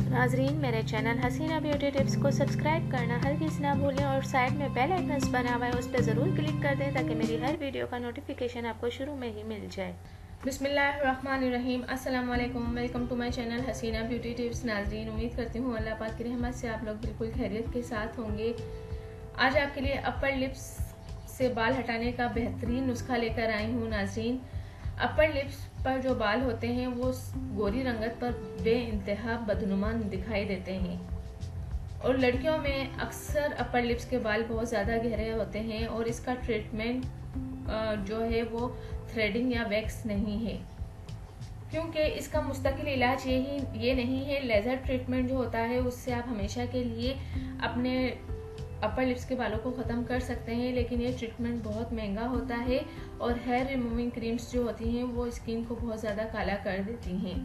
नाजरीन, मेरे channel Haseena beauty tips को सब्सक्राइब करना हरगिज़ ना भूलें और साइड में बेल आइकन्स बना हुआ है उस पर ज़रूर क्लिक कर दें ताकि मेरी हर वीडियो का नोटिफिकेशन आपको शुरू में ही मिल जाए। बिस्मिल्लाहिर्रहमानिर्रहीम। अस्सलाम वालेकुम। Welcome to my channel Haseena beauty tips. नाजरीन, उम्मीद करती हूँ अल्लाह पाक की रहमत से आप लोग बिल्कुल खैरियत के साथ होंगे। आज आपके लिए अपर लिप्स से बाल हटाने का बेहतरीन नुस्खा लेकर आई हूँ। नाजरीन, अपर लिप्स पर जो बाल होते हैं वो गोरी रंगत पर बेइंतहा बदनुमा दिखाई देते हैं और लड़कियों में अक्सर अपर लिप्स के बाल बहुत ज़्यादा गहरे होते हैं और इसका ट्रीटमेंट जो है वो थ्रेडिंग या वैक्स नहीं है, क्योंकि इसका मुस्तकिल इलाज ये नहीं है। लेज़र ट्रीटमेंट जो होता है उससे आप हमेशा के लिए अपने अपर लिप्स के बालों को ख़त्म कर सकते हैं, लेकिन ये ट्रीटमेंट बहुत महंगा होता है और हेयर रिमूविंग क्रीम्स जो होती हैं वो स्किन को बहुत ज़्यादा काला कर देती हैं।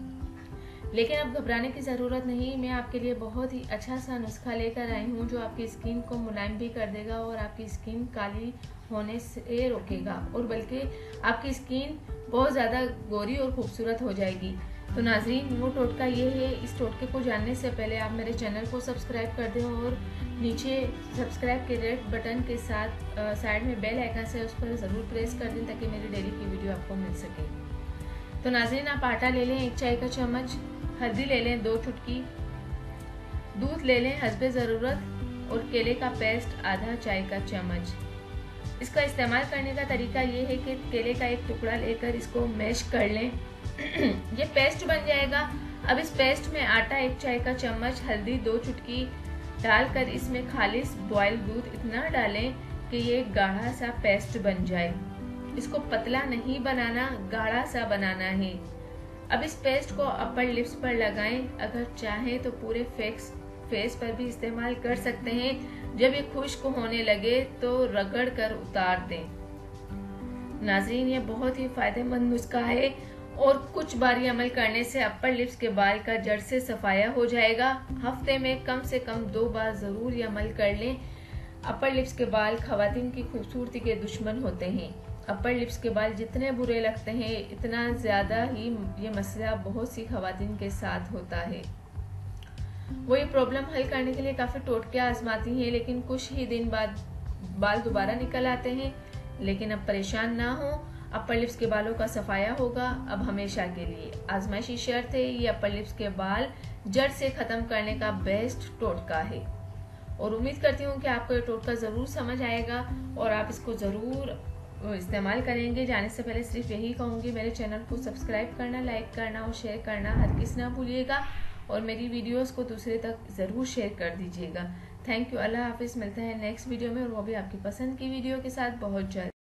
लेकिन अब घबराने की ज़रूरत नहीं, मैं आपके लिए बहुत ही अच्छा सा नुस्खा लेकर आई हूँ जो आपकी स्किन को मुलायम भी कर देगा और आपकी स्किन काली होने से रोकेगा और बल्कि आपकी स्किन बहुत ज़्यादा गोरी और खूबसूरत हो जाएगी। तो नाजरीन, वो टोटका ये है। इस टोटके को जानने से पहले आप मेरे चैनल को सब्सक्राइब कर दें और नीचे सब्सक्राइब के रेड बटन के साथ साइड में बेल आइकन से उस पर ज़रूर प्रेस कर दें ताकि मेरी डेली की वीडियो आपको मिल सके। तो नाजरीन, आप आटा ले लें 1 चाय का चम्मच, हल्दी ले लें 2 चुटकी, दूध ले लें हस्बे ज़रूरत और केले का पेस्ट आधा चाय का चम्मच। इसका इस्तेमाल करने का तरीका ये है कि केले का एक टुकड़ा लेकर इसको मैश कर लें। ये पेस्ट बन जाएगा। अब इस पेस्ट में आटा 1 चाय का चम्मच, हल्दी 2 चुटकी डालकर इसमें खालिस बॉयल दूध इतना डालें कि ये गाढ़ा सा पेस्ट बन जाए। इसको पतला नहीं बनाना, गाढ़ा सा बनाना है। अब इस पेस्ट को अपर लिप्स पर लगाएं। अगर चाहें तो पूरे फेस पर भी इस्तेमाल कर सकते हैं। जब ये खुश्क होने लगे तो रगड़ कर उतार दें। नाजरीन, ये बहुत ही फायदेमंद नुस्खा है और कुछ बारी अमल करने से अपर लिप्स के बाल का जड़ से सफाया हो जाएगा। हफ्ते में कम से कम 2 बार जरूर ये अमल कर लें। अपर लिप्स के बाल खवातीन की खूबसूरती के दुश्मन होते हैं। अपर लिप्स के बाल जितने बुरे लगते हैं इतना ज्यादा ही ये मसला बहुत सी खवातीन के साथ होता है। वो ये प्रॉब्लम हल करने के लिए काफी टोटके आजमाती हैं, लेकिन कुछ ही दिन बाद बाल दोबारा निकल आते हैं। लेकिन अब परेशान ना हो, अपर लिप्स के बालों का सफाया होगा अब हमेशा के लिए। आजमाइशी शर्त है, ये अपर लिप्स के बाल जड़ से खत्म करने का बेस्ट टोटका है और उम्मीद करती हूँ कि आपको ये टोटका जरूर समझ आएगा और आप इसको जरूर इस्तेमाल करेंगे। जाने से पहले सिर्फ यही कहूँगी, मेरे चैनल को सब्सक्राइब करना, लाइक करना और शेयर करना हरगिज़ ना भूलिएगा और मेरी वीडियोस को दूसरे तक ज़रूर शेयर कर दीजिएगा। Thank you. अल्लाह हाफिज़। मिलते हैं नेक्स्ट वीडियो में और वो भी आपकी पसंद की वीडियो के साथ बहुत जल्द।